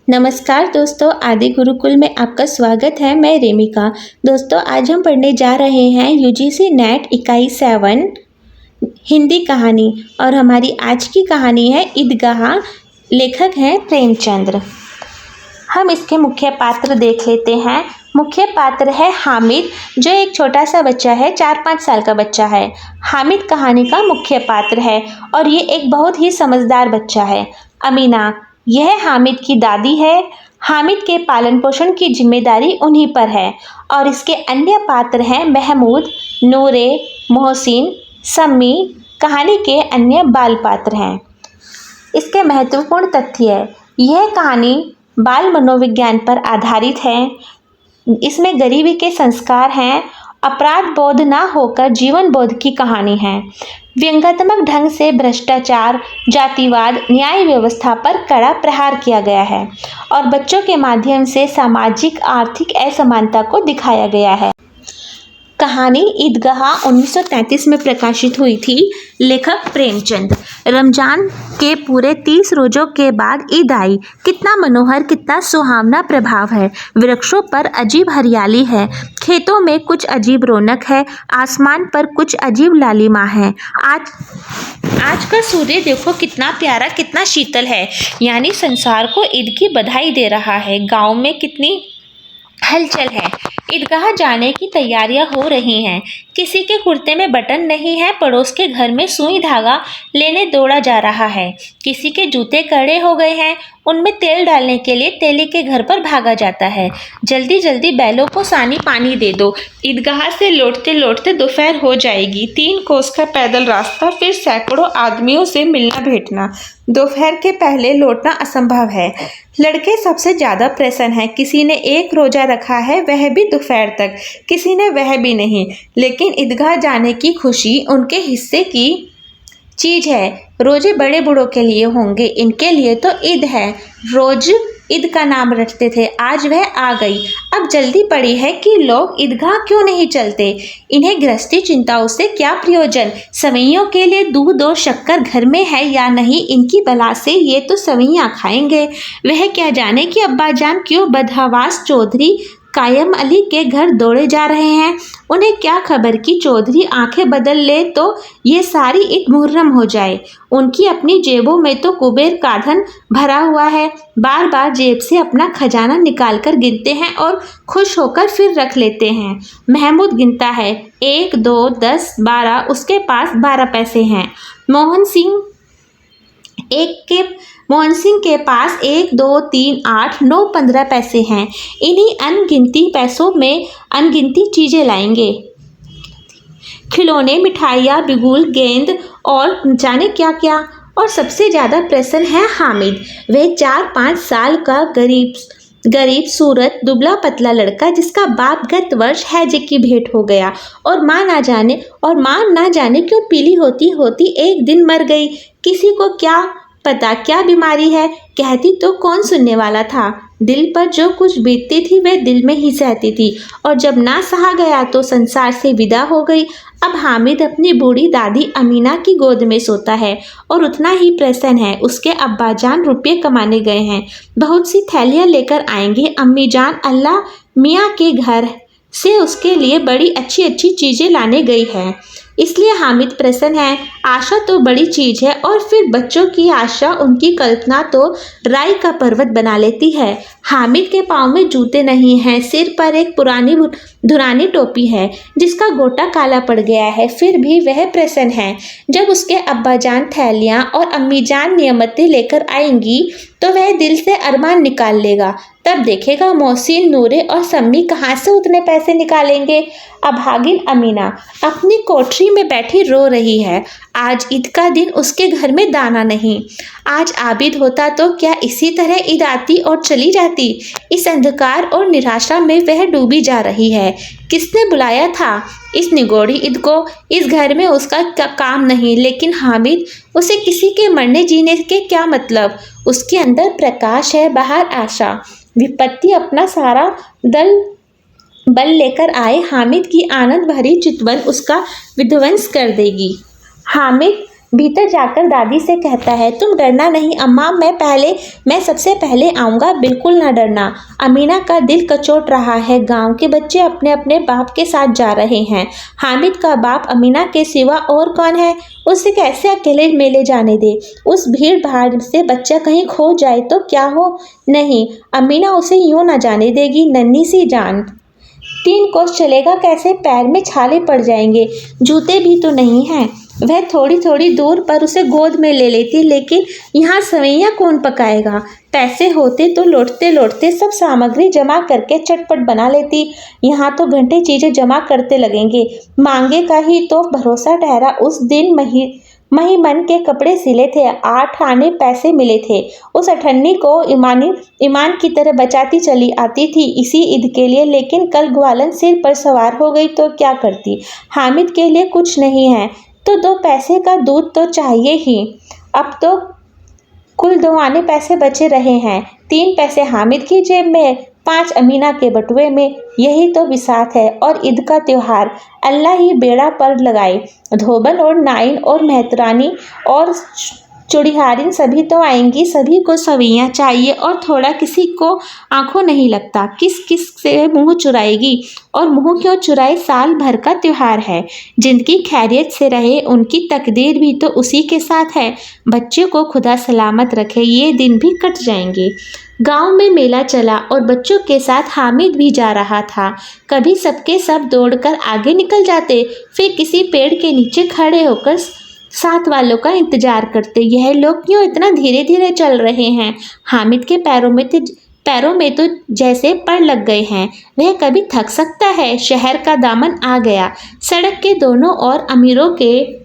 नमस्कार दोस्तों, आदि गुरुकुल में आपका स्वागत है। मैं रेमिका। दोस्तों, आज हम पढ़ने जा रहे हैं यूजीसी नेट इकाई 7 हिंदी कहानी और हमारी आज की कहानी है ईदगाह। लेखक हैं प्रेमचंद्र। हम इसके मुख्य पात्र देख लेते हैं। मुख्य पात्र है हामिद, जो एक छोटा सा बच्चा है, 4-5 साल का बच्चा है। हामिद कहानी का मुख्य पात्र है और ये एक बहुत ही समझदार बच्चा है। अमीना, यह हामिद की दादी है। हामिद के पालन पोषण की जिम्मेदारी उन्हीं पर है। और इसके अन्य पात्र हैं महमूद, नूरे, मोहसिन, सम्मी। कहानी के अन्य बाल पात्र हैं। इसके महत्वपूर्ण तथ्य, यह कहानी बाल मनोविज्ञान पर आधारित है। इसमें गरीबी के संस्कार हैं। अपराध बोध ना होकर जीवन बोध की कहानी है। व्यंग्यात्मक ढंग से भ्रष्टाचार, जातिवाद, न्याय व्यवस्था पर कड़ा प्रहार किया गया है और बच्चों के माध्यम से सामाजिक आर्थिक असमानता को दिखाया गया है। कहानी ईदगाह 1933 में प्रकाशित हुई थी। लेखक प्रेमचंद। रमजान के पूरे 30 रोज़ों के बाद ईद आई। कितना मनोहर, कितना सुहावना प्रभाव है। वृक्षों पर अजीब हरियाली है, खेतों में कुछ अजीब रौनक है, आसमान पर कुछ अजीब लालिमा है। आज का सूर्य देखो कितना प्यारा, कितना शीतल है, यानी संसार को ईद की बधाई दे रहा है। गाँव में कितनी हलचल है। ईदगाह जाने की तैयारियां हो रही हैं। किसी के कुर्ते में बटन नहीं है, पड़ोस के घर में सुई धागा लेने दौड़ा जा रहा है। किसी के जूते कड़े हो गए हैं, उनमें तेल डालने के लिए तेली के घर पर भागा जाता है। जल्दी जल्दी बैलों को सानी पानी दे दो। ईदगाह से लौटते लौटते दोपहर हो जाएगी। 3 कोस का पैदल रास्ता, फिर सैकड़ों आदमियों से मिलना भेंटना। दोपहर के पहले लौटना असंभव है। लड़के सबसे ज़्यादा प्रसन्न हैं। किसी ने 1 रोज़ा रखा है, वह भी दोपहर तक। किसी ने वह भी नहीं। लेकिन ईदगाह जाने की खुशी उनके हिस्से की चीज़ है। रोजे बड़े बूढ़ों के लिए होंगे, इनके लिए तो ईद है। रोज ईद का नाम रटते थे, आज वह आ गई। अब जल्दी पड़ी है कि लोग ईदगाह क्यों नहीं चलते। इन्हें गृहस्थी चिंताओं से क्या प्रयोजन। सवैयों के लिए दूध और शक्कर घर में है या नहीं, इनकी बला से ये तो सवैयाँ खाएंगे। वह क्या जाने कि अब्बाजान क्यों बदहवास चौधरी कायम अली के घर दौड़े जा रहे हैं। उन्हें क्या खबर कि चौधरी आंखें बदल ले तो ये सारी ईद मुहर्रम हो जाए। उनकी अपनी जेबों में तो कुबेर का धन भरा हुआ है। बार बार जेब से अपना खजाना निकाल कर गिनते हैं और खुश होकर फिर रख लेते हैं। महमूद गिनता है, 1, 2, 10, 12। उसके पास 12 पैसे हैं। मोहन सिंह के पास 1, 2, 3, 8, 9, 15 पैसे हैं। इन्हीं अनगिनती पैसों में अनगिनती चीज़ें लाएंगे। खिलौने, मिठाइयाँ, बिगुल, गेंद और जाने क्या क्या। और सबसे ज़्यादा प्रसन्न है हामिद। वह 4-5 साल का गरीब सूरत दुबला पतला लड़का, जिसका बाप गत वर्ष हैजे की भेंट हो गया और माँ ना जाने क्यों पीली होती होती एक दिन मर गई। किसी को क्या पता क्या बीमारी है, कहती तो कौन सुनने वाला था। दिल पर जो कुछ बीतती थी वह दिल में ही सहती थी और जब ना सहा गया तो संसार से विदा हो गई। अब हामिद अपनी बूढ़ी दादी अमीना की गोद में सोता है और उतना ही प्रसन्न है। उसके अब्बाजान रुपये कमाने गए हैं, बहुत सी थैलियाँ लेकर आएंगे। अम्मी जान अल्लाह मियाँ के घर से उसके लिए बड़ी अच्छी अच्छी चीज़ें लाने गई है, इसलिए हामिद प्रसन्न है। आशा तो बड़ी चीज़ है और फिर बच्चों की आशा, उनकी कल्पना तो राई का पर्वत बना लेती है। हामिद के पाँव में जूते नहीं हैं, सिर पर एक पुरानी धुरानी टोपी है जिसका गोटा काला पड़ गया है, फिर भी वह प्रसन्न है। जब उसके अब्बाजान थैलियाँ और अम्मीजान नियमतें लेकर आएंगी तो वह दिल से अरमान निकाल लेगा। तब देखेगा मोहसिन, नूरे और सम्मी कहाँ से उतने पैसे निकालेंगे। अभागिन अमीना अपनी कोठरी में बैठी रो रही है। आज ईद का दिन, उसके घर में दाना नहीं। आज आबिद होता तो क्या इसी तरह ईद आती और चली जाती। इस अंधकार और निराशा में वह डूबी जा रही है। किसने बुलाया था इस निगोड़ी ईद को। इस घर में उसका काम नहीं, लेकिन हामिद, उसे किसी के मरने जीने के क्या मतलब। उसके अंदर प्रकाश है, बाहर आशा। विपत्ति अपना सारा बल लेकर आए, हामिद की आनंद भरी चितवन उसका विध्वंस कर देगी। हामिद भीतर जाकर दादी से कहता है, तुम डरना नहीं अम्मा, मैं सबसे पहले आऊँगा, बिल्कुल ना डरना। अमीना का दिल कचोट रहा है। गांव के बच्चे अपने अपने बाप के साथ जा रहे हैं। हामिद का बाप अमीना के सिवा और कौन है? उसे कैसे अकेले मेले जाने दे? उस भीड़ भाड़ से बच्चा कहीं खो जाए तो क्या हो? नहीं, अमीना उसे यूं ना जाने देगी। नन्ही सी जान, 3 कोस चलेगा कैसे? पैर में छाले पड़ जाएंगे, जूते भी तो नहीं हैं। वह थोड़ी थोड़ी दूर पर उसे गोद में ले लेती, लेकिन यहाँ सवैयाँ कौन पकाएगा? पैसे होते तो लौटते लौटते सब सामग्री जमा करके चटपट बना लेती। यहाँ तो घंटे चीजें जमा करते लगेंगे। मांगे का ही तो भरोसा ठहरा। उस दिन मन के कपड़े सिले थे, 8 आने पैसे मिले थे। उस अठन्नी को ईमान की तरह बचाती चली आती थी इसी ईद के लिए, लेकिन कल ग्वालन सिर पर सवार हो गई तो क्या करती? हामिद के लिए कुछ नहीं है तो 2 पैसे का दूध तो चाहिए ही। अब तो कुल 2 आने पैसे बचे रहे हैं। 3 पैसे हामिद की जेब में, 5 अमीना के बटुए में। यही तो विसाख है और ईद का त्योहार। अल्लाह ही बेड़ा पर लगाए। धोबन और नाइन और मेहतरानी और चुड़िहारिन सभी तो आएंगी। सभी को सवैयाँ चाहिए और थोड़ा किसी को आंखों नहीं लगता। किस किस से मुंह चुराएगी? और मुंह क्यों चुराए? साल भर का त्योहार है। जिनकी खैरियत से रहे उनकी तकदीर भी तो उसी के साथ है। बच्चे को खुदा सलामत रखे, ये दिन भी कट जाएंगे। गांव में मेला चला और बच्चों के साथ हामिद भी जा रहा था। कभी सबके सब दौड़कर आगे निकल जाते, फिर किसी पेड़ के नीचे खड़े होकर साथ वालों का इंतजार करते। यह लोग क्यों इतना धीरे धीरे चल रहे हैं? हामिद के पैरों में तो जैसे पड़ लग गए हैं। वह कभी थक सकता है? शहर का दामन आ गया। सड़क के दोनों ओर अमीरों के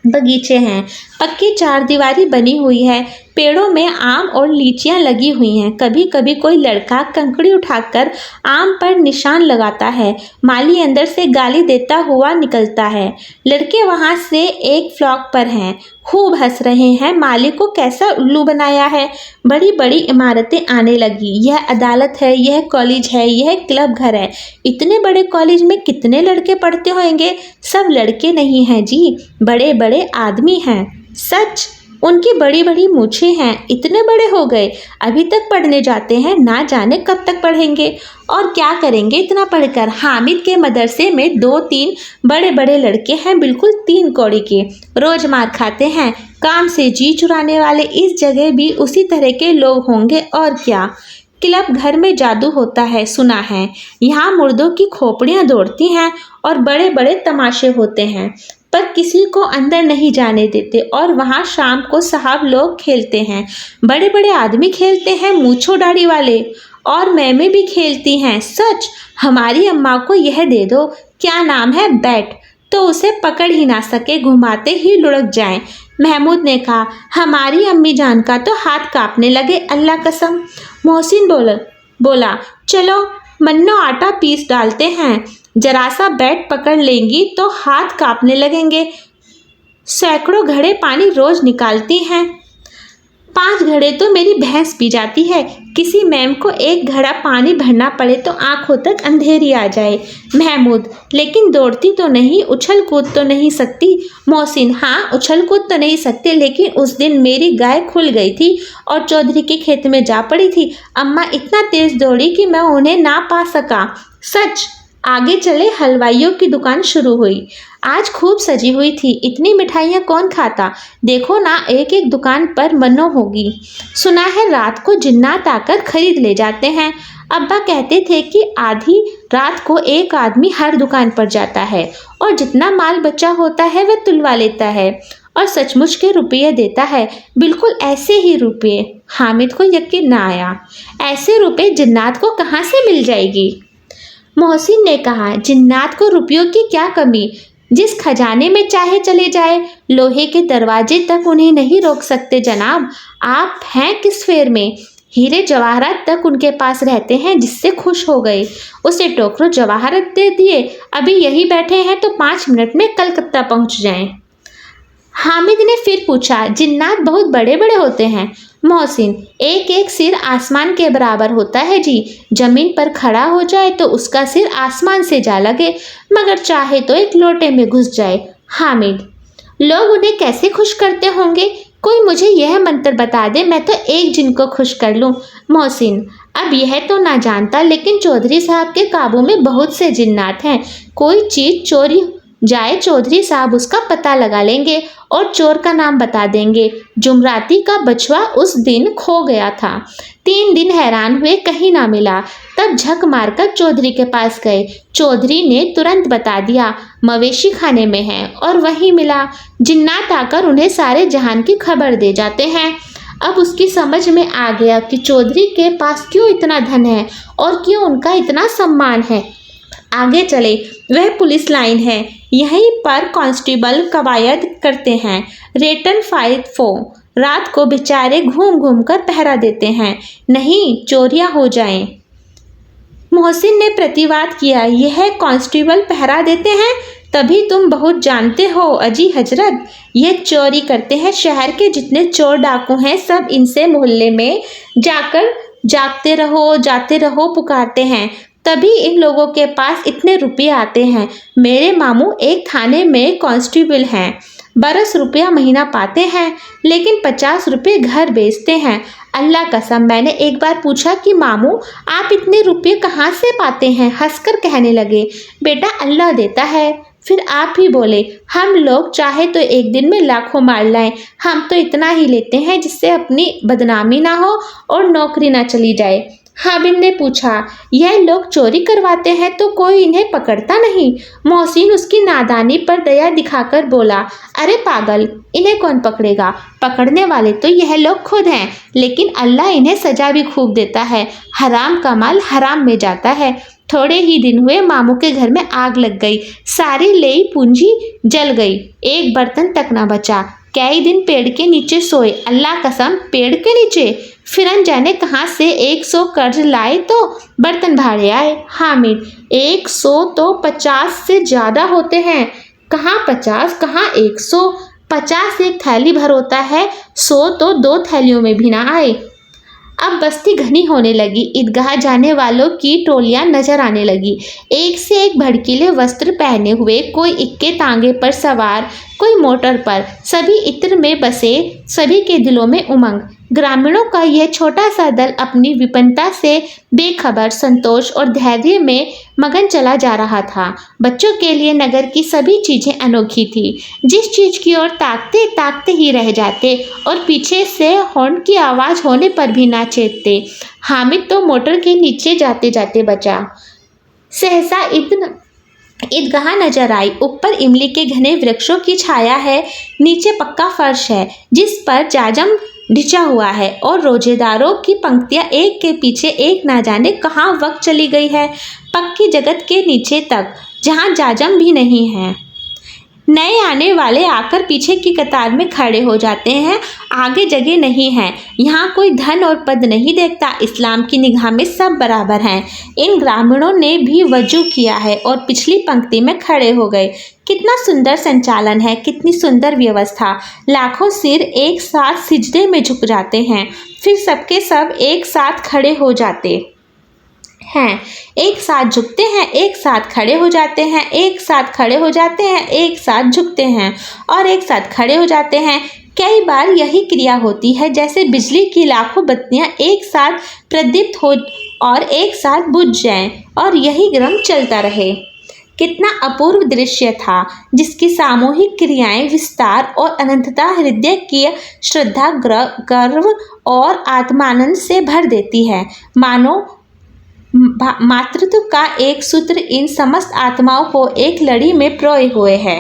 बगीचे हैं। पक्की 4 दीवारी बनी हुई है। पेड़ों में आम और लीचियां लगी हुई हैं। कभी कभी कोई लड़का कंकड़ी उठाकर आम पर निशान लगाता है। माली अंदर से गाली देता हुआ निकलता है। लड़के वहां से एक फ्लॉक पर हैं, खूब हंस रहे हैं। माली को कैसा उल्लू बनाया है। बड़ी बड़ी इमारतें आने लगी। यह अदालत है, यह कॉलेज है, यह क्लब घर है। इतने बड़े कॉलेज में कितने लड़के पढ़ते होंगे? सब लड़के नहीं हैं जी, बड़े बड़े आदमी हैं। सच, उनकी बड़ी बड़ी मूछें हैं। इतने बड़े हो गए, अभी तक पढ़ने जाते हैं। ना जाने कब तक पढ़ेंगे और क्या करेंगे इतना पढ़कर। हामिद के मदरसे में 2-3 बड़े बड़े लड़के हैं, बिल्कुल 3 कौड़ी के। रोज मार खाते हैं, काम से जी चुराने वाले। इस जगह भी उसी तरह के लोग होंगे और क्या। क्लब घर में जादू होता है, सुना है। यहाँ मुर्दों की खोपड़ियाँ दौड़ती हैं और बड़े बड़े तमाशे होते हैं, पर किसी को अंदर नहीं जाने देते। और वहाँ शाम को साहब लोग खेलते हैं। बड़े बड़े आदमी खेलते हैं, मूछो दाढ़ी वाले। और मैमें भी खेलती हैं। सच, हमारी अम्मा को यह दे दो, क्या नाम है, बैट, तो उसे पकड़ ही ना सके, घुमाते ही लुढ़क जाएं। महमूद ने कहा, हमारी अम्मी जान का तो हाथ कांपने लगे, अल्लाह कसम। मोहसिन बोला, चलो मन्नो आटा पीस डालते हैं। जरा सा बैट पकड़ लेंगी तो हाथ कांपने लगेंगे। सैकड़ों घड़े पानी रोज निकालती हैं। 5 घड़े तो मेरी भैंस पी जाती है। किसी मैम को 1 घड़ा पानी भरना पड़े तो आंखों तक अंधेरी आ जाए। महमूद, लेकिन दौड़ती तो नहीं, उछल कूद तो नहीं सकती। मोहसिन, हाँ, उछल कूद तो नहीं सकते, लेकिन उस दिन मेरी गाय खुल गई थी और चौधरी के खेत में जा पड़ी थी। अम्मा इतना तेज दौड़ी कि मैं उन्हें ना पा सका। सच। आगे चले, हलवाइयों की दुकान शुरू हुई। आज खूब सजी हुई थी। इतनी मिठाइयाँ कौन खाता? देखो ना, एक एक दुकान पर मनो होगी। सुना है रात को जिन्नात आकर खरीद ले जाते हैं। अब्बा कहते थे कि आधी रात को एक आदमी हर दुकान पर जाता है और जितना माल बचा होता है वह तुलवा लेता है और सचमुच के रुपये देता है। बिल्कुल ऐसे ही रुपये। हामिद को यकीन न आया। ऐसे रुपये जिन्नात को कहाँ से मिल जाएगी? मोहसिन ने कहा, जिन्नात को रुपयों की क्या कमी? जिस खजाने में चाहे चले जाए, लोहे के दरवाजे तक उन्हें नहीं रोक सकते जनाब। आप हैं किस फेर में? हीरे जवाहरात तक उनके पास रहते हैं, जिससे खुश हो गए। उसे टोकरों जवाहरात दे दिए। अभी यही बैठे हैं तो 5 मिनट में कलकत्ता पहुंच जाएं। हामिद ने फिर पूछा, जिन्नात बहुत बड़े बड़े होते हैं? मोहसिन, एक एक सिर आसमान के बराबर होता है जी। जमीन पर खड़ा हो जाए तो उसका सिर आसमान से जा लगे, मगर चाहे तो एक लोटे में घुस जाए। हामिद, लोग उन्हें कैसे खुश करते होंगे? कोई मुझे यह मंत्र बता दे, मैं तो एक जिन को खुश कर लूं। मोहसिन, अब यह तो ना जानता, लेकिन चौधरी साहब के काबू में बहुत से जिन्नात हैं। कोई चीज चोरी जाए, चौधरी साहब उसका पता लगा लेंगे और चोर का नाम बता देंगे। जुमराती का बछवा उस दिन खो गया था। 3 दिन हैरान हुए, कहीं ना मिला। तब झक मारकर चौधरी के पास गए। चौधरी ने तुरंत बता दिया, मवेशी खाने में है, और वहीं मिला। जिन्नात आकर उन्हें सारे जहान की खबर दे जाते हैं। अब उसकी समझ में आ गया कि चौधरी के पास क्यों इतना धन है और क्यों उनका इतना सम्मान है। आगे चले, वह पुलिस लाइन है, यहीं पर कांस्टेबल कवायद करते हैं। रेटन फाइट फो रात को बेचारे घूम घूम कर पहरा देते हैं, नहीं चोरियां हो जाएं। मोहसिन ने प्रतिवाद किया, यह कांस्टेबल पहरा देते हैं, तभी तुम बहुत जानते हो अजी हजरत। ये चोरी करते हैं, शहर के जितने चोर डाकू हैं सब इनसे मोहल्ले में जाकर जाते रहो पुकारते हैं, तभी इन लोगों के पास इतने रुपये आते हैं। मेरे मामू एक थाने में कांस्टेबल हैं, 12 रुपया महीना पाते हैं, लेकिन 50 रुपये घर बेचते हैं। अल्लाह कसम, मैंने एक बार पूछा कि मामू आप इतने रुपये कहाँ से पाते हैं? हंसकर कहने लगे, बेटा अल्लाह देता है। फिर आप ही बोले, हम लोग चाहे तो एक दिन में लाखों मार लाएं, हम तो इतना ही लेते हैं जिससे अपनी बदनामी ना हो और नौकरी ना चली जाए। हाबिल ने पूछा, यह लोग चोरी करवाते हैं तो कोई इन्हें पकड़ता नहीं? मोहसिन उसकी नादानी पर दया दिखाकर बोला, अरे पागल, इन्हें कौन पकड़ेगा? पकड़ने वाले तो यह लोग खुद हैं, लेकिन अल्लाह इन्हें सजा भी खूब देता है। हराम का माल हराम में जाता है। थोड़े ही दिन हुए, मामू के घर में आग लग गई, सारी लेई पूंजी जल गई, एक बर्तन तक ना बचा। कई दिन पेड़ के नीचे सोए, अल्लाह कसम पेड़ के नीचे। फिर अनजाने कहाँ से 100 कर्ज लाए तो बर्तन भाड़े आए। हामिद, 100 तो 50 से ज़्यादा होते हैं। कहाँ 50, कहाँ 100? 50 एक थैली भर होता है, 100 तो 2 थैलियों में भी ना आए। अब बस्ती घनी होने लगी, ईदगाह जाने वालों की टोलियां नजर आने लगी, एक से एक भड़कीले वस्त्र पहने हुए, कोई इक्के तांगे पर सवार, कोई मोटर पर, सभी इत्र में बसे, सभी के दिलों में उमंग। ग्रामीणों का यह छोटा सा दल अपनी विपन्नता से बेखबर, संतोष और धैर्य में मगन चला जा रहा था। बच्चों के लिए नगर की सभी चीजें अनोखी थी, जिस चीज की ओर ताकते ताकते ही रह जाते और पीछे से हॉर्न की आवाज होने पर भी ना चेतते। हामिद तो मोटर के नीचे जाते जाते बचा। सहसा ईदगाह नजर आई। ऊपर इमली के घने वृक्षों की छाया है, नीचे पक्का फर्श है जिस पर जाजम ढिंचा हुआ है, और रोजेदारों की पंक्तियां एक के पीछे एक ना जाने कहाँ वक्त चली गई है, पक्की जगत के नीचे तक, जहाँ जाजम भी नहीं है। नए आने वाले आकर पीछे की कतार में खड़े हो जाते हैं, आगे जगह नहीं है। यहाँ कोई धन और पद नहीं देखता, इस्लाम की निगाह में सब बराबर हैं। इन ग्रामीणों ने भी वजू किया है और पिछली पंक्ति में खड़े हो गए। कितना सुंदर संचालन है, कितनी सुंदर व्यवस्था। लाखों सिर एक साथ सिजदे में झुक जाते हैं, फिर सबके सब एक साथ खड़े हो जाते हैं, एक साथ झुकते हैं, एक साथ खड़े हो जाते हैं, एक साथ खड़े हो जाते हैं, एक साथ झुकते हैं और एक साथ खड़े हो जाते हैं। कई बार यही क्रिया होती है, जैसे बिजली की लाखों बत्तियां एक साथ प्रदीप्त हो और एक साथ बुझ जाएं और यही क्रम चलता रहे। कितना अपूर्व दृश्य था, जिसकी सामूहिक क्रियाएं विस्तार और अनंतता हृदय की श्रद्धा, गर्व और आत्मानंद से भर देती है। मानो मातृत्व का एक सूत्र इन समस्त आत्माओं को एक लड़ी में प्रोए हुए है।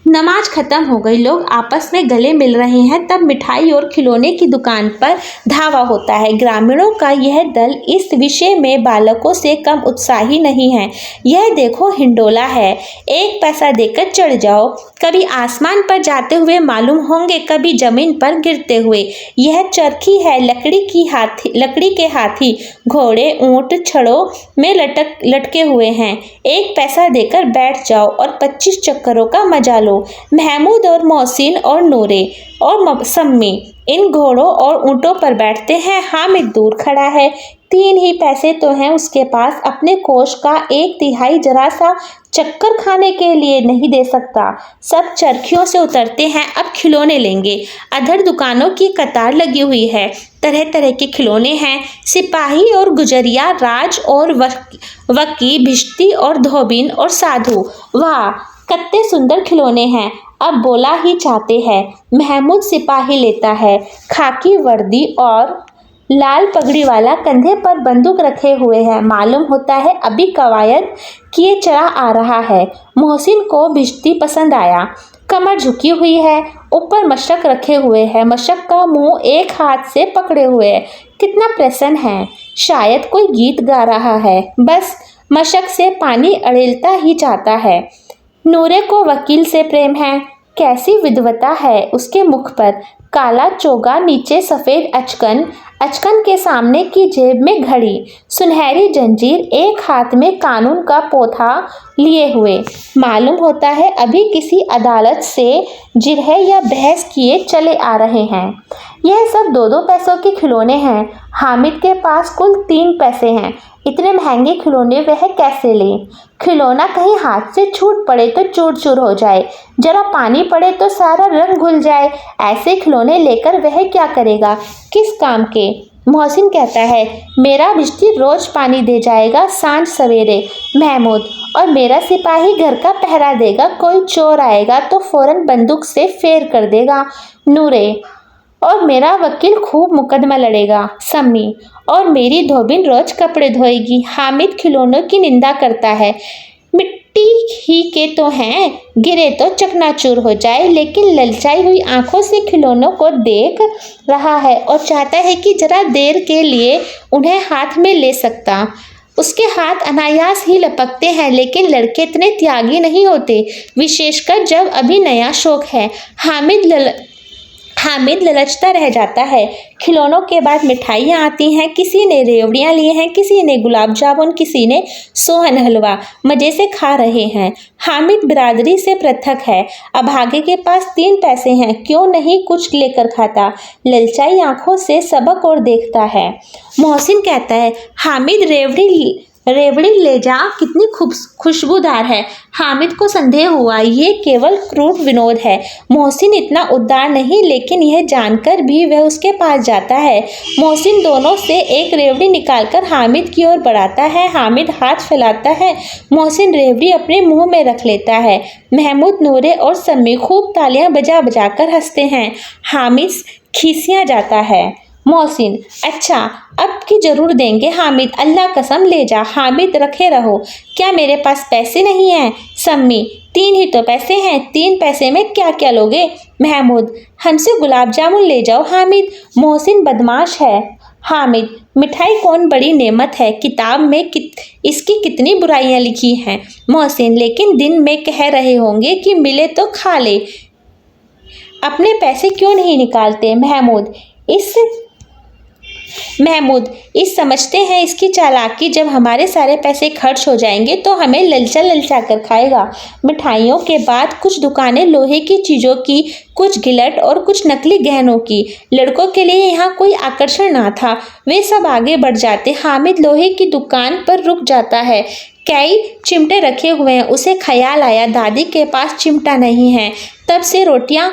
नमाज खत्म हो गई, लोग आपस में गले मिल रहे हैं, तब मिठाई और खिलौने की दुकान पर धावा होता है। ग्रामीणों का यह दल इस विषय में बालकों से कम उत्साही नहीं है। यह देखो हिंडोला है, 1 पैसा देकर चढ़ जाओ, कभी आसमान पर जाते हुए मालूम होंगे, कभी जमीन पर गिरते हुए। यह चरखी है, लकड़ी के हाथी, घोड़े, ऊंट छड़ों में लटके हुए हैं। 1 पैसा देकर बैठ जाओ और 25 चक्करों का मजा लो। चलो। महमूद और मोहसिन और नूरे और सम्मी इन घोड़ों और ऊँटों पर बैठते हैं। हामिद दूर खड़ा है। 3 ही पैसे तो हैं उसके पास, अपने कोष का 1/3 जरा सा चक्कर खाने के लिए नहीं दे सकता। सब चरखियों से उतरते हैं, अब खिलौने लेंगे। अधर दुकानों की कतार लगी हुई है, तरह तरह के खिलौने हैं। सिपाही और गुजरिया, राज और वकी, भिश्ती और धोबिन और साधु, वाह कितने सुंदर खिलौने हैं। अब बोला ही चाहते हैं। महमूद सिपाही लेता है, खाकी वर्दी और लाल पगड़ी वाला, कंधे पर बंदूक रखे हुए है। मालूम होता है अभी कवायद किए चला आ रहा है। मोहसिन को भिश्ती पसंद आया। कमर झुकी हुई है, ऊपर मशक रखे हुए है, मशक का मुंह एक हाथ से पकड़े हुए है। कितना प्रसन्न है, शायद कोई गीत गा रहा है, बस मशक से पानी अड़ेलता ही चाहता है। नूरे को वकील से प्रेम है। कैसी विद्वता है उसके मुख पर, काला चोगा, नीचे सफ़ेद अचकन, अचकन के सामने की जेब में घड़ी, सुनहरी जंजीर, एक हाथ में कानून का पोथा लिए हुए। मालूम होता है अभी किसी अदालत से जिरह या बहस किए चले आ रहे हैं। यह सब 2-2 पैसों के खिलौने हैं। हामिद के पास कुल 3 पैसे हैं। इतने महंगे खिलौने वह कैसे ले? खिलौना कहीं हाथ से छूट पड़े तो चूर चूर हो जाए, जरा पानी पड़े तो सारा रंग घुल जाए। ऐसे खिलौने लेकर वह क्या करेगा, किस काम के? मोहसिन कहता है, मेरा भिश्ती रोज पानी दे जाएगा सांझ सवेरे महमूद, और मेरा सिपाही घर का पहरा देगा। कोई चोर आएगा तो फौरन बंदूक से फेर कर देगा नूरे, और मेरा वकील खूब मुकदमा लड़ेगा सम्मी, और मेरी धोबिन रोज कपड़े धोएगी। हामिद खिलौनों की निंदा करता है। मिट्टी ही के तो हैं, गिरे तो चकनाचूर हो जाए, लेकिन ललचाई हुई आंखों से खिलौनों को देख रहा है और चाहता है कि जरा देर के लिए उन्हें हाथ में ले सकता। उसके हाथ अनायास ही लपकते हैं, लेकिन लड़के इतने त्यागी नहीं होते, विशेषकर जब अभी नया शौक है। हामिद ललचता रह जाता है। खिलौनों के बाद मिठाइयाँ आती हैं। किसी ने रेवड़ियाँ ली हैं, किसी ने गुलाब जामुन, किसी ने सोहन हलवा, मज़े से खा रहे हैं। हामिद बिरादरी से पृथक है। अभागे के पास 3 पैसे हैं, क्यों नहीं कुछ लेकर खाता? ललचाई आंखों से सबक और देखता है। मोहसिन कहता है, हामिद रेवड़ी ले जा, कितनी खुशबूदार है। हामिद को संदेह हुआ ये केवल क्रूर विनोद है। मोहसिन इतना उदार नहीं, लेकिन यह जानकर भी वह उसके पास जाता है। मोहसिन दोनों से एक रेवड़ी निकालकर हामिद की ओर बढ़ाता है। हामिद हाथ फैलाता है। मोहसिन रेवड़ी अपने मुंह में रख लेता है। महमूद, नूरे और सम्मी खूब तालियां बजा बजाकर हंसते हैं। हामिद खिसिया जाता है। मोहसिन, अच्छा अब की जरूर देंगे हामिद, अल्लाह कसम ले जा। हामिद, रखे रहो, क्या मेरे पास पैसे नहीं हैं? सम्मी, 3 ही तो पैसे हैं, 3 पैसे में क्या क्या लोगे? महमूद, हमसे गुलाब जामुन ले जाओ। हामिद, मोहसिन बदमाश है। हामिद, मिठाई कौन बड़ी नेमत है, किताब में इसकी कितनी बुराइयां लिखी हैं। मोहसिन, लेकिन दिन में कह रहे होंगे कि मिले तो खा ले, अपने पैसे क्यों नहीं निकालते? महमूद, इस समझते हैं इसकी चालाकी, जब हमारे सारे पैसे खर्च हो जाएंगे तो हमें ललचा ललचा कर खाएगा। मिठाइयों के बाद कुछ दुकानें लोहे की चीज़ों की, कुछ गिलट और कुछ नकली गहनों की। लड़कों के लिए यहाँ कोई आकर्षण ना था, वे सब आगे बढ़ जाते। हामिद लोहे की दुकान पर रुक जाता है। कई चिमटे रखे हुए हैं। उसे ख्याल आया दादी के पास चिमटा नहीं है, तब से रोटियां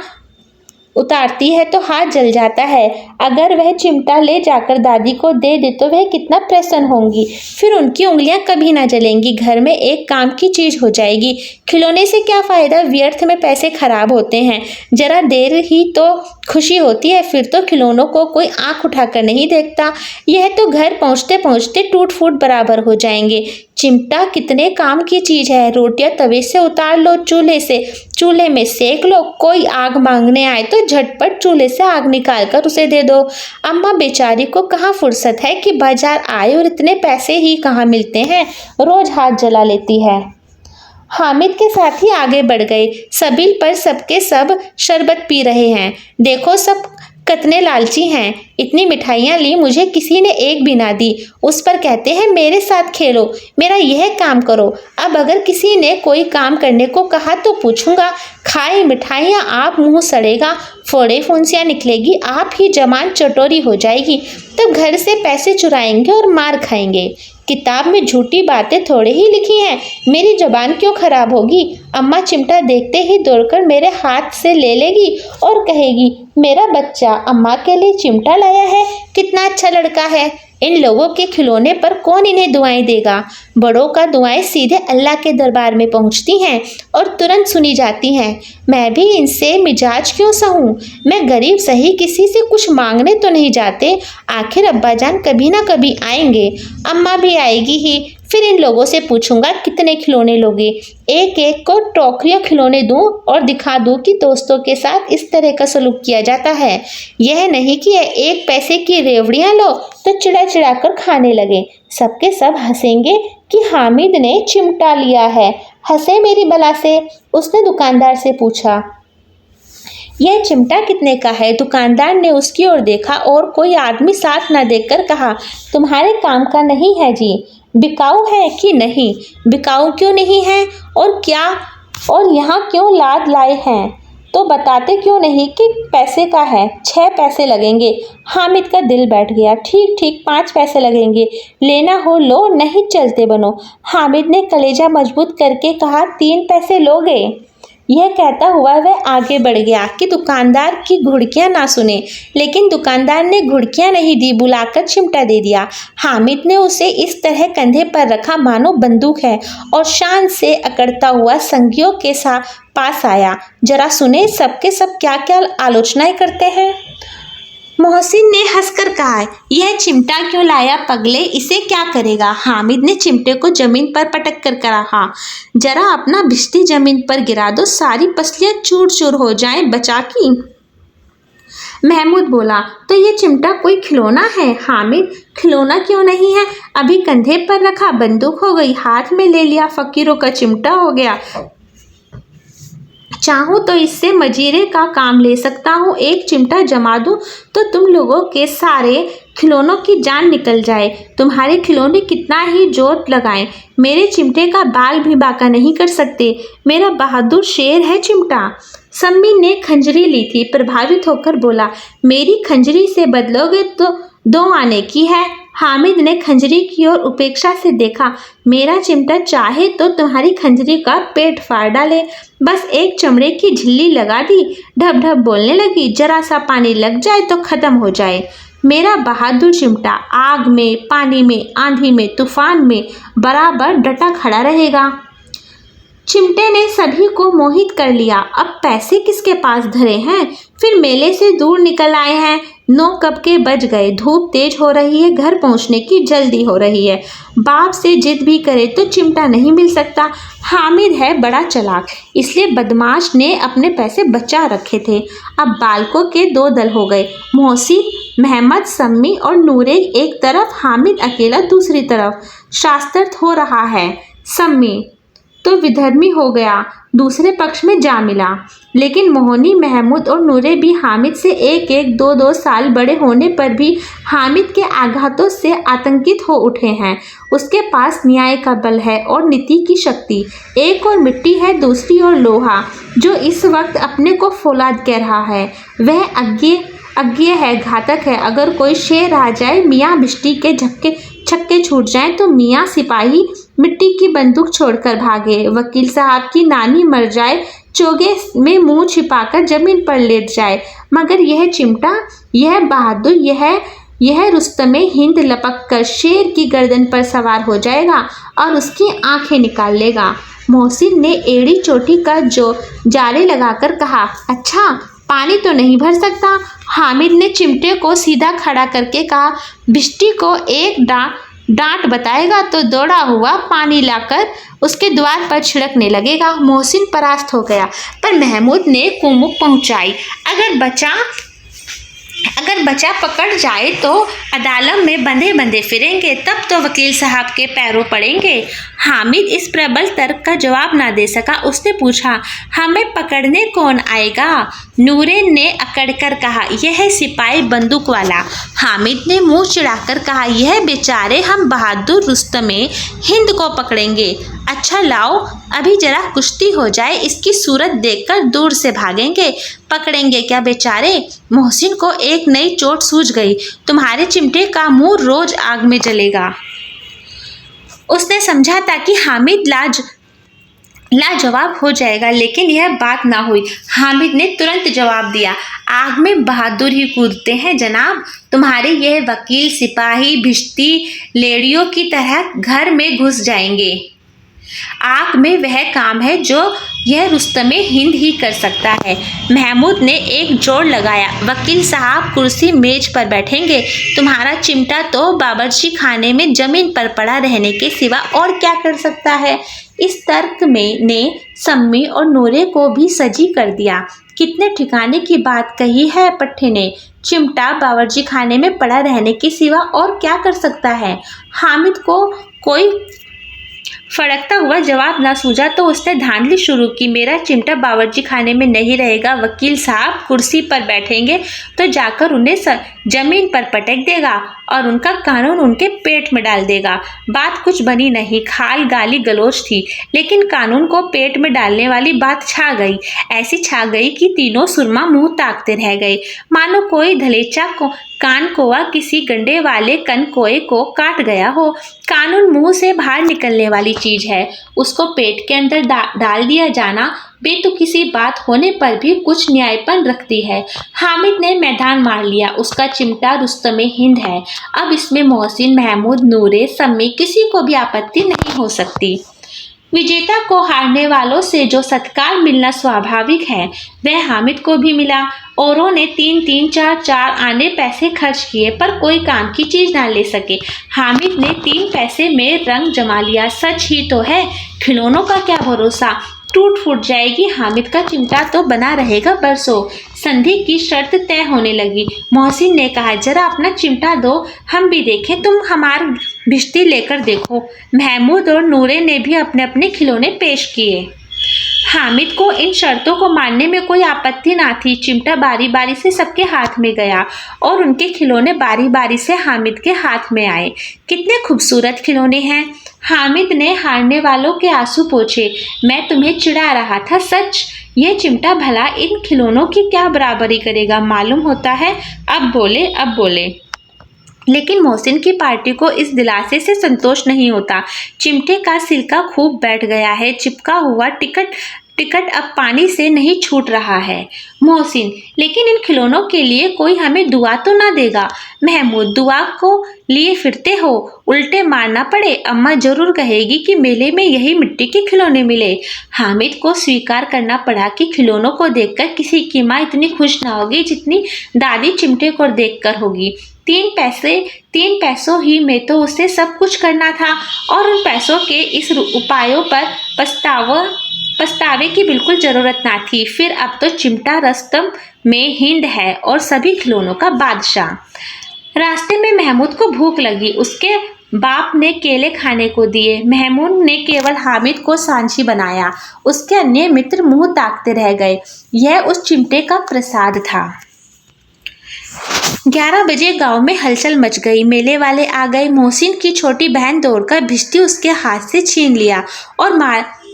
उतारती है तो हाथ जल जाता है। अगर वह चिमटा ले जाकर दादी को दे दे तो वह कितना प्रसन्न होंगी, फिर उनकी उंगलियां कभी ना जलेंगी, घर में एक काम की चीज़ हो जाएगी। खिलौने से क्या फ़ायदा, व्यर्थ में पैसे खराब होते हैं। जरा देर ही तो खुशी होती है, फिर तो खिलौनों को कोई आंख उठाकर नहीं देखता। यह तो घर पहुँचते पहुँचते टूट फूट बराबर हो जाएंगे। चिमटा कितने काम की चीज़ है। रोटियां तवे से उतार लो, चूल्हे में सेक लो। कोई आग मांगने आए तो झटपट चूल्हे से आग निकाल कर उसे दे दो। अम्मा बेचारी को कहाँ फुर्सत है कि बाजार आए, और इतने पैसे ही कहाँ मिलते हैं, रोज हाथ जला लेती है। हामिद के साथी आगे बढ़ गए। सबील पर सबके सब शरबत पी रहे हैं। देखो सब कितने लालची हैं, इतनी मिठाइयाँ ली, मुझे किसी ने एक भी ना दी। उस पर कहते हैं मेरे साथ खेलो, मेरा यह काम करो। अब अगर किसी ने कोई काम करने को कहा तो पूछूंगा, खाई मिठाइयाँ आप मुंह सड़ेगा, फोड़े फुंसियाँ निकलेगी, आप ही जबान चटोरी हो जाएगी, तब घर से पैसे चुराएंगे और मार खाएंगे। किताब में झूठी बातें थोड़े ही लिखी हैं, मेरी जबान क्यों खराब होगी। अम्मा चिमटा देखते ही दौड़कर मेरे हाथ से ले लेगी और कहेगी, मेरा बच्चा अम्मा के लिए चिमटा लाया है, कितना अच्छा लड़का है। इन लोगों के खिलौने पर कौन इन्हें दुआएं देगा। बड़ों का दुआएं सीधे अल्लाह के दरबार में पहुंचती हैं और तुरंत सुनी जाती हैं। मैं भी इनसे मिजाज क्यों सहूं। मैं गरीब सही किसी से कुछ मांगने तो नहीं जाते, आखिर अब्बाजान कभी ना कभी आएंगे, अम्मा भी आएगी ही, फिर इन लोगों से पूछूंगा कितने खिलौने लोगे। एक एक को टोकरियों खिलौने दूं और दिखा दूं कि दोस्तों के साथ इस तरह का सलूक किया जाता है। यह नहीं कि एक पैसे की रेवड़ियां लो तो चिड़ा चिड़ा कर खाने लगे। सबके सब हंसेंगे कि हामिद ने चिमटा लिया है। हंसे मेरी बला से। उसने दुकानदार से पूछा, यह चिमटा कितने का है। दुकानदार ने उसकी ओर देखा और कोई आदमी साथ न देखकर कहा, तुम्हारे काम का नहीं है जी। बिकाऊ है कि नहीं। बिकाऊ क्यों नहीं है और क्या, और यहाँ क्यों लाद लाए हैं, तो बताते क्यों नहीं कि पैसे का है। 6 पैसे लगेंगे। हामिद का दिल बैठ गया। ठीक ठीक 5 पैसे लगेंगे, लेना हो लो, नहीं चलते बनो। हामिद ने कलेजा मजबूत करके कहा, 3 पैसे लोगे। यह कहता हुआ वह आगे बढ़ गया कि दुकानदार की घुड़कियां ना सुने, लेकिन दुकानदार ने घुड़कियां नहीं दी, बुलाकर चिमटा दे दिया। हामिद ने उसे इस तरह कंधे पर रखा मानो बंदूक है और शान से अकड़ता हुआ संगियों के साथ पास आया। जरा सुने सबके सब क्या क्या आलोचनाएं करते हैं। मोहसिन ने हंसकर कहा, यह चिमटा क्यों लाया पगले, इसे क्या करेगा। हामिद ने चिमटे को जमीन पर पटक कर कहा, जरा अपना बिस्ती जमीन पर गिरा दो, सारी पसलियां चूर चूर हो जाएं, बचा की। महमूद बोला, तो ये चिमटा कोई खिलौना है। हामिद, खिलौना क्यों नहीं है, अभी कंधे पर रखा बंदूक हो गई, हाथ में ले लिया फकीरों का चिमटा हो गया। चाहूँ तो इससे मजीरे का काम ले सकता हूँ। एक चिमटा जमा दूँ तो तुम लोगों के सारे खिलौनों की जान निकल जाए। तुम्हारे खिलौने कितना ही जोर लगाएं, मेरे चिमटे का बाल भी बांका नहीं कर सकते। मेरा बहादुर शेर है चिमटा। सम्मी ने खंजरी ली थी, प्रभावित होकर बोला, मेरी खंजरी से बदलोगे तो 2 आने की है। हामिद ने खंजरी की ओर उपेक्षा से देखा, मेरा चिमटा चाहे तो तुम्हारी खंजरी का पेट फाड़ डाले। बस एक चमड़े की झिल्ली लगा दी, ढप ढप बोलने लगी, जरा सा पानी लग जाए तो खत्म हो जाए। मेरा बहादुर चिमटा आग में, पानी में, आंधी में, तूफान में बराबर डटा खड़ा रहेगा। चिमटे ने सभी को मोहित कर लिया। अब पैसे किसके पास धरे हैं। फिर मेले से दूर निकल आए हैं। 9 कब के बज गए, धूप तेज हो रही है, घर पहुंचने की जल्दी हो रही है। बाप से जिद भी करे तो चिमटा नहीं मिल सकता। हामिद है बड़ा चालाक, इसलिए बदमाश ने अपने पैसे बचा रखे थे। अब बालकों के 2 दल हो गए, मोहसिन, महमद, सम्मी और नूरे एक तरफ, हामिद अकेला दूसरी तरफ। शास्त्रत हो रहा है। सम्मी तो विधर्मी हो गया, दूसरे पक्ष में जा मिला। लेकिन मोहनी, महमूद और नूरे भी हामिद से 1-1, 2-2 साल बड़े होने पर भी हामिद के आघातों से आतंकित हो उठे हैं। उसके पास न्याय का बल है और नीति की शक्ति। एक और मिट्टी है, दूसरी ओर लोहा, जो इस वक्त अपने को फौलाद कह रहा है। वह अज्ञेय है, घातक है। अगर कोई शेर आ जाए, मियाँ बिश्ती के छक्के छूट जाएं तो मियाँ सिपाही मिट्टी की बंदूक छोड़कर भागे। वकील साहब की नानी मर जाए, चोगे में मुंह छिपाकर जमीन पर लेट जाए, मगर यह चिमटा, यह बहादुर, यह रुस्तमे हिंद लपक कर शेर की गर्दन पर सवार हो जाएगा और उसकी आंखें निकाल लेगा। मोहसिन ने एड़ी चोटी का जो जाले लगाकर कहा, अच्छा पानी तो नहीं भर सकता। हामिद ने चिमटे को सीधा खड़ा करके कहा, बिश्ती को एक डांट बताएगा तो दौड़ा हुआ पानी लाकर उसके द्वार पर छिड़कने लगेगा। मोहसिन परास्त हो गया, पर महमूद ने कुमुक पहुंचाई, अगर बचा अगर बचा पकड़ जाए तो अदालत में बंधे बंधे फिरेंगे, तब तो वकील साहब के पैरों पड़ेंगे। हामिद इस प्रबल तर्क का जवाब ना दे सका। उसने पूछा, हमें पकड़ने कौन आएगा? नूरे ने अकड़कर कहा, यह सिपाही बंदूक वाला। हामिद ने मुंह चिढ़ाकर कहा, यह बेचारे हम बहादुर रुस्तमे हिंद को पकड़ेंगे। अच्छा लाओ, अभी जरा कुश्ती हो जाए, इसकी सूरत देखकर दूर से भागेंगे। पकड़ेंगे क्या बेचारे? मोहसिन को एक नई चोट सूझ गई। तुम्हारे चिमटे का मुंह रोज आग में जलेगा। उसने समझा था कि हामिद लाजवाब हो जाएगा, लेकिन यह बात ना हुई। हामिद ने तुरंत जवाब दिया, आग में बहादुर ही कूदते हैं जनाब। तुम्हारे यह वकील सिपाही भिश्ती लेड़ियों की तरह घर में घुस जाएंगे। आग में वह काम है जो यह रुस्तमे हिंद ही कर सकता है। महमूद ने एक जोड़ लगाया, वकील साहब कुर्सी मेज पर बैठेंगे। तुम्हारा चिमटा तो बावर्ची खाने में जमीन पर पड़ा रहने के सिवा और क्या कर सकता है? इस तर्क में ने सम्मी और नूरे को भी सजी कर दिया। कितने ठिकाने की बात कही है पट्टे ने। चिमटा बावर्ची खाने में पड़ा रहने के सिवा और क्या कर सकता है? हामिद को कोई फड़कता हुआ जवाब ना सूझा तो उसने धांधली शुरू की, मेरा चिमटा बावर्ची खाने में नहीं रहेगा। वकील साहब कुर्सी पर बैठेंगे तो जाकर उन्हें जमीन पर पटक देगा और उनका कानून उनके पेट में डाल देगा। बात कुछ बनी नहीं, खाल गाली गलोच थी, लेकिन कानून को पेट में डालने वाली बात छा गई। ऐसी छा गई कि तीनों सुरमा मुंह ताकते रह गए, मानो कोई धलेचा को कान कोआ किसी गंडे वाले कनकोए को काट गया हो। कानून मुंह से बाहर निकलने वाली चीज है, उसको पेट के अंदर डाल दिया जाना बेतुकी सी बात होने पर भी कुछ न्यायपन रखती है। हामिद ने मैदान मार लिया, उसका चिमटा रुस्तमे हिंद है। अब इसमें मोहसिन, महमूद, नूरे, सम्मी किसी को भी आपत्ति नहीं हो सकती। विजेता को हारने वालों से जो सत्कार मिलना स्वाभाविक है, वह हामिद को भी मिला। औरों ने 3-3, 4-4 आने पैसे खर्च किए पर कोई काम की चीज ना ले सके। हामिद ने 3 पैसे में रंग जमा लिया। सच ही तो है, खिलौनों का क्या भरोसा, टूट फूट जाएगी। हामिद का चिमटा तो बना रहेगा बरसों। संधि की शर्त तय होने लगी। मोहसिन ने कहा, जरा अपना चिमटा दो, हम भी देखें। तुम हमारी भिश्ती लेकर देखो। महमूद और नूरे ने भी अपने अपने खिलौने पेश किए। हामिद को इन शर्तों को मानने में कोई आपत्ति ना थी। चिमटा बारी बारी से सबके हाथ में गया और उनके खिलौने बारी बारी से हामिद के हाथ में आए। कितने खूबसूरत खिलौने हैं। हामिद ने हारने वालों के आंसू पोंछे। मैं तुम्हें चिढ़ा रहा था, सच। यह चिमटा भला इन खिलौनों की क्या बराबरी करेगा, मालूम होता है। अब बोले। लेकिन मोहसिन की पार्टी को इस दिलासे से संतोष नहीं होता। चिमटे का सिलका खूब बैठ गया है, चिपका हुआ टिकट अब पानी से नहीं छूट रहा है। मोहसिन, लेकिन इन खिलौनों के लिए कोई हमें दुआ तो ना देगा? महमूद, दुआ को लिए फिरते हो, उल्टे मारना पड़े, अम्मा जरूर कहेगी कि मेले में यही मिट्टी के खिलौने मिले। हामिद को स्वीकार करना पड़ा कि खिलौनों को देखकर किसी की माँ इतनी खुश ना होगी जितनी दादी चिमटे को देखकर होगी। 3 पैसों ही में तो उसे सब कुछ करना था और उन पैसों के इस उपायों पर पछतावे की बिल्कुल जरूरत ना थी। फिर अब तो चिमटा रुस्तम में हिंद है और सभी खिलौनों का बादशाह। रास्ते में महमूद को भूख लगी। उसके बाप ने केले खाने को दिए। महमूद ने केवल हामिद को सांझी बनाया। उसके अन्य मित्र मुंह ताकते रह गए। यह उस चिमटे का प्रसाद था। 11 बजे गांव में हलचल मच गई। मेले वाले आ गए। मोहसिन की छोटी बहन दौड़कर भिश्ती उसके हाथ से छीन लिया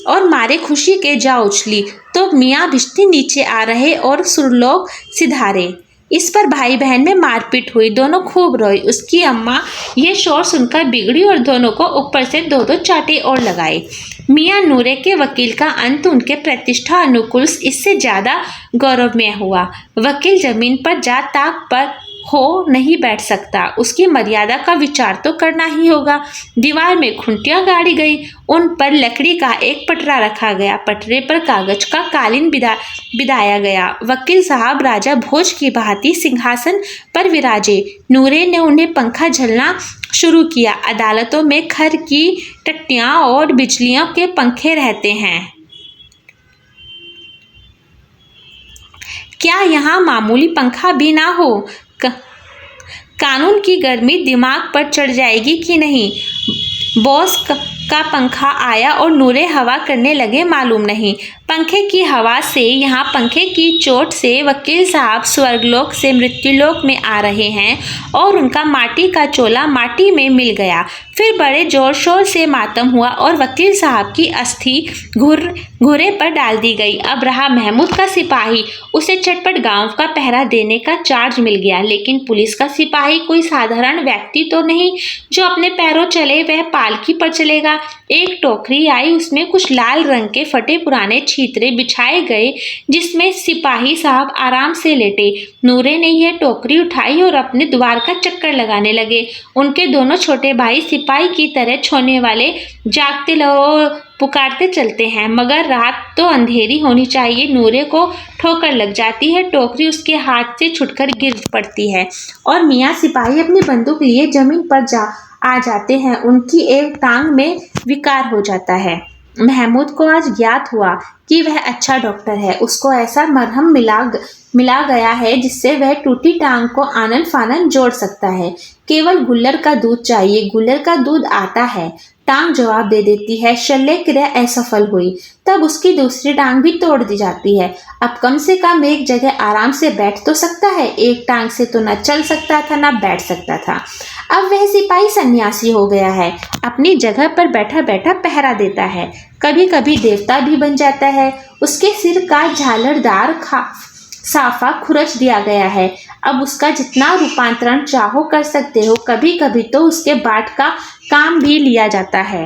और मारे खुशी के जा उछली तो मियाँ भिश्ती नीचे आ रहे और सुरलोक सिधारे। इस पर भाई बहन में मारपीट हुई। दोनों खूब रोई। उसकी अम्मा ये शोर सुनकर बिगड़ी और दोनों को ऊपर से 2-2 चाटे और लगाए। मियाँ नूरे के वकील का अंत उनके प्रतिष्ठा अनुकूल इससे ज्यादा गौरवमय हुआ। वकील जमीन पर जा ताक पर हो नहीं बैठ सकता, उसकी मर्यादा का विचार तो करना ही होगा। दीवार में खुंटियां गाड़ी गई, उन पर लकड़ी का एक पटरा रखा गया। पटरे पर कागज का कालीन बिदाया गया। वकील साहब राजा भोज की भांति सिंहासन पर विराजे। नूरे ने उन्हें पंखा झलना शुरू किया। अदालतों में खर की टट्टियां और बिजलियों के पंखे रहते हैं, क्या यहाँ मामूली पंखा भी ना हो? कानून की गर्मी दिमाग पर चढ़ जाएगी कि नहीं। बॉस का पंखा आया और नूरे हवा करने लगे मालूम नहीं। पंखे की हवा से यहाँ पंखे की चोट से वकील साहब स्वर्गलोक से मृत्युलोक में आ रहे हैं और उनका माटी का चोला माटी में मिल गया। फिर बड़े जोर शोर से मातम हुआ और वकील साहब की अस्थि घुरे पर डाल दी गई। अब रहा महमूद का सिपाही। उसे चटपट गांव का पहरा देने का चार्ज मिल गया, लेकिन पुलिस का सिपाही कोई साधारण व्यक्ति तो नहीं जो अपने पैरों चले वह पालकी पर चलेगा। एक टोकरी आई, उसमें कुछ लाल रंग के फटे पुराने छीतरे बिछाए गए जिसमें सिपाही साहब आराम से लेटे। नूरे ने यह टोकरी उठाई और अपने द्वार का चक्कर लगाने लगे। उनके दोनों छोटे भाई सिपाही की तरह छोने वाले जागते लो पुकारते चलते हैं, मगर रात तो अंधेरी होनी चाहिए। नूरे को ठोकर लग जाती है, टोकरी उसके हाथ से छुटकर गिर पड़ती है और मियाँ सिपाही अपनी बंदूक लिए जमीन पर आ जाते हैं। उनकी एक टांग में विकार हो जाता है। महमूद को आज ज्ञात हुआ कि वह अच्छा डॉक्टर है। उसको ऐसा मरहम मिला गया है जिससे वह टूटी टांग को आनन फानन जोड़ सकता है। केवल गुल्लर का दूध चाहिए। गुल्लर का दूध आता है। टांग जवाब दे देती है। शल्य क्रिया असफल हुई तब उसकी दूसरी टांग भी तोड़ दी जाती है। अब कम से कम एक जगह आराम से बैठ तो सकता है। एक टांग से तो न चल सकता था न बैठ सकता था। अब वह सिपाही सन्यासी हो गया है। अपनी जगह पर बैठा बैठा पहरा देता है। कभी कभी देवता भी बन जाता है। उसके सिर का झालरदार साफा खुरच दिया गया है। अब उसका जितना रूपांतरण चाहो कर सकते हो। कभी कभी तो उसके बाट का काम भी लिया जाता है।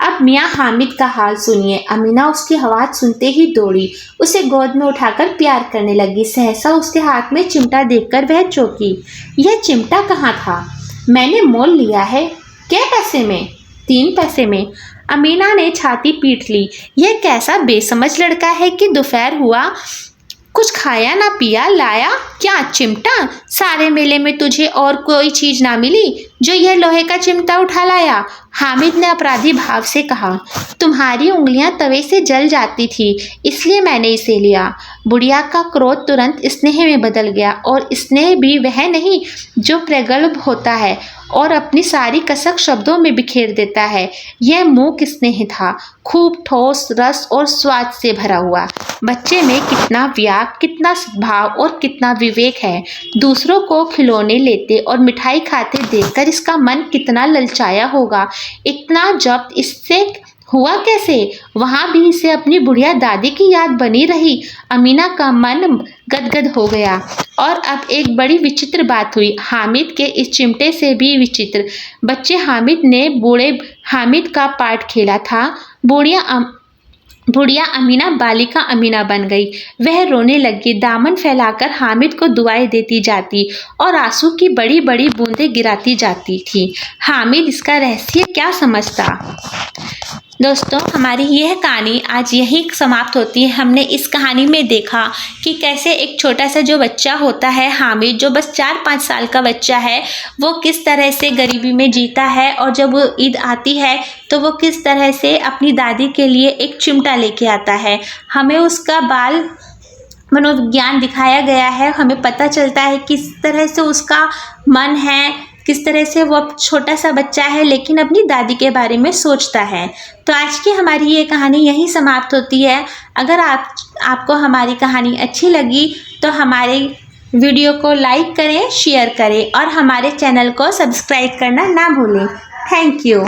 अब मियाँ हामिद का हाल सुनिए। अमीना उसकी आवाज़ सुनते ही दौड़ी, उसे गोद में उठाकर प्यार करने लगी। सहसा उसके हाथ में चिमटा देखकर वह चौंकी। यह चिमटा कहाँ था? मैंने मोल लिया है। क्या पैसे में? 3 पैसे में। अमीना ने छाती पीट ली। यह कैसा बेसमझ लड़का है कि दोपहर हुआ कुछ खाया ना पिया, लाया क्या चिमटा? सारे मेले में तुझे और कोई चीज ना मिली जो यह लोहे का चिमटा उठा लाया? हामिद ने अपराधी भाव से कहा। तुम्हारी उंगलियां तवे से जल जाती थी इसलिए मैंने इसे लिया। बुढ़िया का क्रोध तुरंत स्नेह में बदल गया, और स्नेह भी वह नहीं जो प्रगल्भ होता है और अपनी सारी कसक शब्दों में बिखेर देता है। यह मूक स्नेह था, खूब ठोस रस और स्वाद से भरा हुआ। बच्चे में कितना व्याप, कितना सद्भाव और कितना विवेक है। दूसरों को खिलौने लेते और मिठाई खाते देखकर इसका मन कितना ललचाया होगा। इतना जब्त इससे हुआ कैसे? वहाँ भी इसे अपनी बुढ़िया दादी की याद बनी रही। अमीना का मन गदगद हो गया। और अब एक बड़ी विचित्र बात हुई, हामिद के इस चिमटे से भी विचित्र। बच्चे हामिद ने बूढ़े हामिद का पार्ट खेला था। बुढ़िया अमीना बालिका अमीना बन गई। वह रोने लगी, दामन फैलाकर हामिद को दुआएं देती जाती और आंसू की बड़ी बड़ी बूंदें गिराती जाती थी। हामिद इसका रहस्य क्या समझता? दोस्तों, हमारी यह कहानी आज यहीं समाप्त होती है। हमने इस कहानी में देखा कि कैसे एक छोटा सा जो बच्चा होता है हामिद, जो बस 4-5 साल का बच्चा है, वो किस तरह से गरीबी में जीता है, और जब वो ईद आती है तो वो किस तरह से अपनी दादी के लिए एक चिमटा लेके आता है। हमें उसका बाल मनोविज्ञान दिखाया गया है। हमें पता चलता है किस तरह से उसका मन है, किस तरह से वो छोटा सा बच्चा है लेकिन अपनी दादी के बारे में सोचता है। तो आज की हमारी ये कहानी यहीं समाप्त होती है। अगर आपको हमारी कहानी अच्छी लगी तो हमारे वीडियो को लाइक करें, शेयर करें और हमारे चैनल को सब्सक्राइब करना ना भूलें। Thank you.